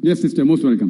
Yes, sister, most welcome.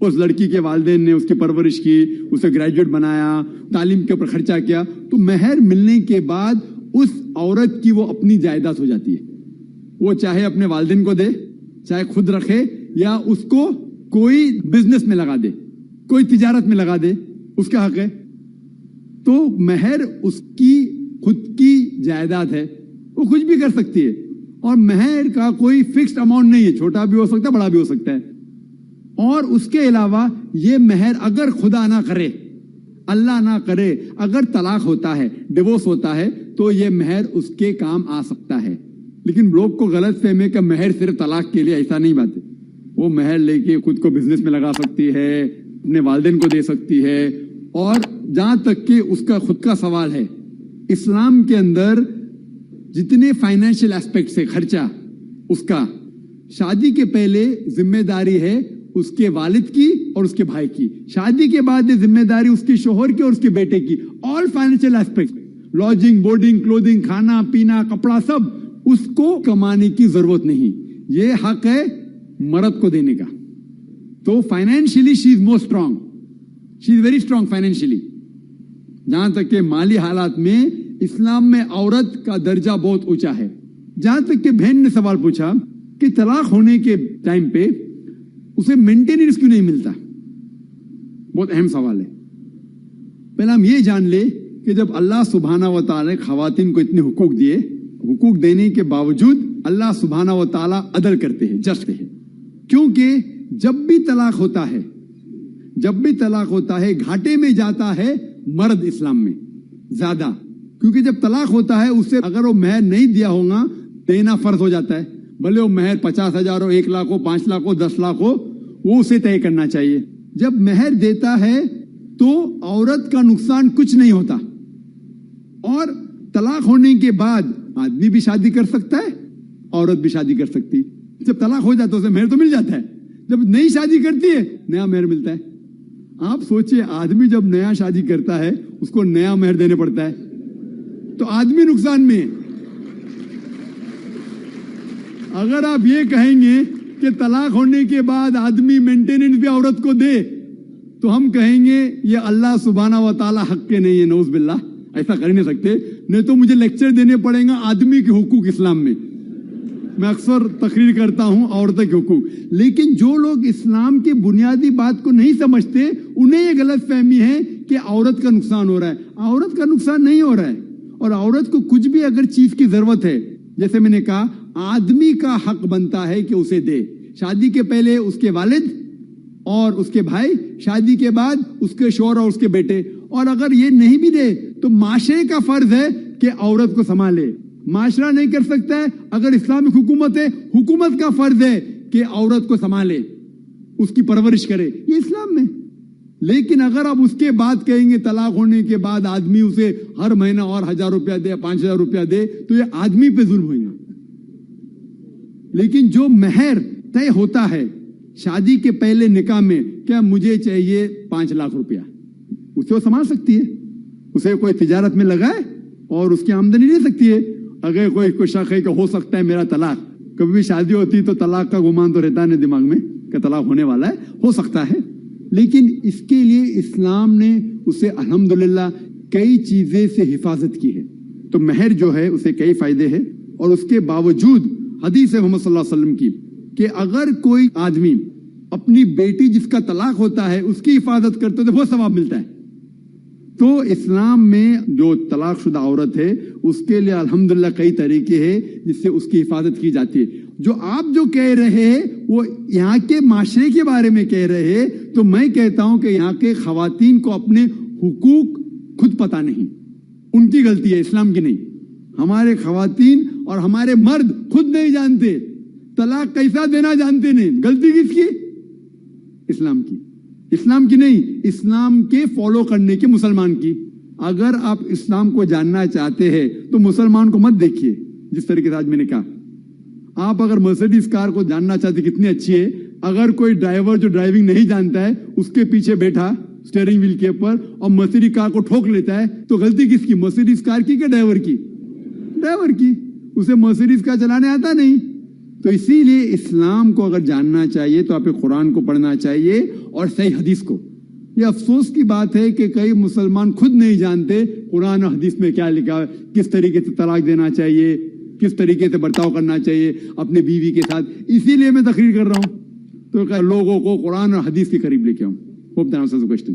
اس لڑکی کے والدین نے اس کی پرورش کی, اسے گریجویٹ بنایا, تعلیم کے اوپر خرچہ کیا, تو مہر ملنے کے بعد اس عورت کی وہ اپنی جائیداد ہو جاتی ہے. وہ چاہے اپنے والدین کو دے, چاہے خود رکھے, یا اس کو کوئی بزنس میں لگا دے, کوئی تجارت میں لگا دے, اس کا حق ہے. تو مہر اس کی خود کی جائیداد ہے, وہ کچھ بھی کر سکتی ہے. اور مہر کا کوئی فکسڈ اماؤنٹ نہیں ہے, چھوٹا بھی ہو سکتا ہے, بڑا بھی ہو سکتا ہے. اور اس کے علاوہ یہ مہر اگر خدا نہ کرے, اللہ نہ کرے, اگر طلاق ہوتا ہے, ڈیورس ہوتا ہے, تو یہ مہر اس کے کام آ سکتا ہے. لیکن لوگ کو غلط فہمی ہے کہ مہر صرف طلاق کے لیے, ایسا نہیں بات ہے. وہ مہر لے کے خود کو بزنس میں لگا سکتی ہے, اپنے والدین کو دے سکتی ہے. اور جہاں تک کہ اس کا خود کا سوال ہے, اسلام کے اندر جتنے فائنینشیل ایسپیکٹس ہے خرچہ اس کا, شادی کے پہلے ذمہ داری ہے اس کے والد کی اور اس کے بھائی کی, شادی کے بعد ذمہ داری اس کے شوہر کی اور اس کے بیٹے کی. آل فائنینشیل ایسپیکٹ, لاڈجنگ, بورڈنگ, کلوتھنگ, کھانا پینا, کپڑا, سب اس کو کمانے کی ضرورت نہیں. یہ حق ہے مرد کو دینے کا. تو financially she is more strong, she is very strong financially. جہاں تک کہ مالی حالات میں اسلام میں عورت کا درجہ بہت اونچا ہے. جہاں تک کہ بہن نے سوال پوچھا کہ طلاق ہونے کے ٹائم پہ اسے مینٹیننس کیوں نہیں ملتا, بہت اہم سوال ہے. پہلا ہم یہ جان لے کہ جب اللہ سبحانہ و تعالی خواتین کو اتنے حقوق دیے, حقوق دینے کے باوجود اللہ سبحانہ و تعالی عدل کرتے ہیں, جسٹ ہے. کیونکہ جب بھی طلاق ہوتا ہے گھاٹے میں جاتا ہے مرد اسلام میں زیادہ. کیونکہ جب طلاق ہوتا ہے اسے اگر وہ مہر نہیں دیا ہوگا دینا فرض ہو جاتا ہے. بھلے وہ مہر 50,000 ہو, 1 لاکھ ہو, 5 لاکھ ہو, 10 لاکھ ہو, وہ اسے طے کرنا چاہیے. جب مہر دیتا ہے تو عورت کا نقصان کچھ نہیں ہوتا. اور طلاق ہونے کے بعد آدمی بھی شادی کر سکتا ہے, عورت بھی شادی کر سکتی. جب طلاق ہو جاتا ہے اسے مہر تو مل جاتا ہے, جب نئی شادی کرتی ہے نیا مہر ملتا ہے. آپ سوچئے آدمی جب نیا شادی کرتا ہے اس کو نیا مہر دینے پڑتا ہے, تو آدمی نقصان میں ہے. اگر آپ یہ کہیں گے کہ طلاق ہونے کے بعد آدمی مینٹیننس بھی عورت کو دے, تو ہم کہیں گے یہ اللہ سبحانہ و تعالی حق کے نہیں ہے, نعوذ باللہ. ایسا کر نہیں سکتے, نہیں تو مجھے لیکچر دینے پڑیں گا آدمی کے حقوق اسلام میں. میں اکثر تقریر کرتا ہوں عورتوں کے حقوق. لیکن جو لوگ اسلام کی بنیادی بات کو نہیں سمجھتے انہیں یہ غلط فہمی ہے کہ عورت کا نقصان ہو رہا ہے. عورت کا نقصان نہیں ہو رہا ہے. اور عورت کو کچھ بھی اگر چیز کی ضرورت ہے, جیسے میں نے کہا, آدمی کا حق بنتا ہے کہ اسے دے. شادی کے پہلے اس کے والد اور اس کے بھائی, شادی کے بعد اس کے شوہر اور اس کے بیٹے. اور اگر یہ نہیں بھی دے تو معاشرے کا فرض ہے کہ عورت کو سنبھالے. معاشرہ نہیں کر سکتا ہے, اگر اسلامک حکومت ہے, حکومت کا فرض ہے کہ عورت کو سنبھالے, اس کی پرورش کرے. یہ اسلام میں. لیکن اگر آپ اس کے بعد کہیں گے طلاق ہونے کے بعد آدمی اسے ہر مہینہ اور 1,000 روپیہ دے, 5,000 روپیہ دے, تو یہ آدمی پہ ظلم ہوئے گا. لیکن جو مہر طے ہوتا ہے شادی کے پہلے نکاح میں, کیا مجھے چاہیے 5 لاکھ روپیہ, اسے وہ سنبھال سکتی ہے. اسے کوئی تجارت میں لگائے اور اس کی آمدنی لے سکتی ہے. اگر کوئی شک ہے کہ ہو سکتا ہے میرا طلاق, کبھی بھی شادی ہوتی تو طلاق کا گمان تو رہتا ہے دماغ میں کہ طلاق ہونے والا ہے, ہو سکتا ہے. لیکن اس کے لیے اسلام نے اسے الحمدللہ کئی چیزیں سے حفاظت کی ہے. تو مہر جو ہے اسے کئی فائدے ہیں. اور اس کے باوجود حدیث محمد صلی اللہ علیہ وسلم کی کہ اگر کوئی آدمی اپنی بیٹی جس کا طلاق ہوتا ہے اس کی حفاظت کرتے تو بہت ثواب ملتا ہے. تو اسلام میں جو طلاق شدہ عورت ہے اس کے لیے الحمدللہ کئی طریقے ہیں جس سے اس کی حفاظت کی جاتی ہے. جو آپ جو کہہ رہے ہیں وہ یہاں کے معاشرے کے بارے میں کہہ رہے ہیں, تو میں کہتا ہوں کہ یہاں کے خواتین کو اپنے حقوق خود پتہ نہیں, ان کی غلطی ہے, اسلام کی نہیں. ہمارے خواتین اور ہمارے مرد خود نہیں جانتے, طلاق کیسا دینا جانتے نہیں. غلطی کس کی؟ اسلام کی. اسلام کی نہیں, اسلام کے فالو کرنے کی, مسلمان کی. اگر آپ اسلام کو جاننا چاہتے ہیں تو مسلمان کو مت دیکھیے. جس طریقے سے آج میں نے کہا, آپ اگر مرسیڈیز کار کو جاننا چاہتے کتنی اچھی ہے, اگر کوئی ڈرائیور جو ڈرائیونگ نہیں جانتا ہے اس کے پیچھے بیٹھا اسٹیئرنگ ویل کے اوپر اور مرسیڈیز کار کو ٹھوک لیتا ہے, تو غلطی کس کی؟ مرسیڈیز کار کی کہ ڈرائیور کی؟ ڈرائیور کی. اسے مرسیڈیز کار چلانے آتا نہیں. تو تو اسی لیے اسلام کو اگر جاننا چاہیے تو آپ قرآن کو پڑھنا چاہیے اور صحیح حدیث کو. یہ افسوس کی بات ہے کہ کئی مسلمان خود نہیں جانتے قرآن اور حدیث میں کیا لکھا ہے, کس طریقے سے طلاق دینا چاہیے, کس طریقے سے برتاؤ کرنا چاہیے اپنے بیوی کے ساتھ. اسی لیے میں تقریر کر رہا ہوں تو لوگوں کو قرآن اور حدیث کے قریب لے کے آؤں. Hope that answers the question.